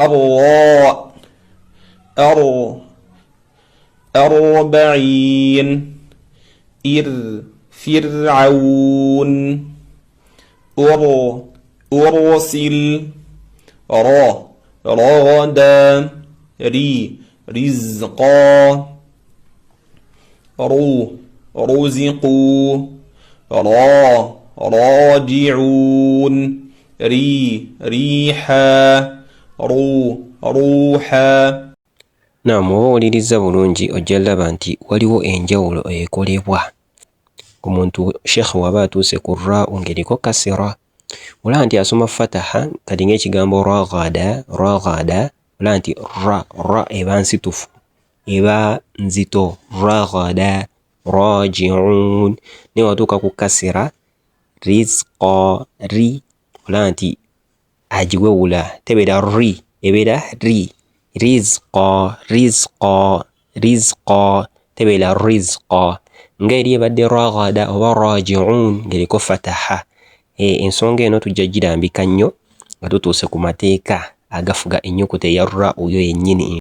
الراء أربعين فرعون أرسل رغدا رزقا رزقوا راجعون ريحا روحا. Naam, oba owuliriza bulungi ojja laba nti waliwo enjawulo ekolebwa omuntu Sheikh waba atuuse ku raa'u ng'eriko kasira. Olaba nti asoma fataha kati ng'ekigambo raghada olaba nti ra eba nsitufu, eba nzito. Raghada raji'un. Naye watuuka ku kasira rizqa olaba nti agiwewula tebeera ri, ebeera ri. Rizqa tebeera rizqa. Ng'eri ebadde raghada oba raji'un ng'eriko fataha. Ensonga eno tujja girambika nnyo nga tutuuse ku mateeka agafuga ennyukuta eya raa'u yo yennyini.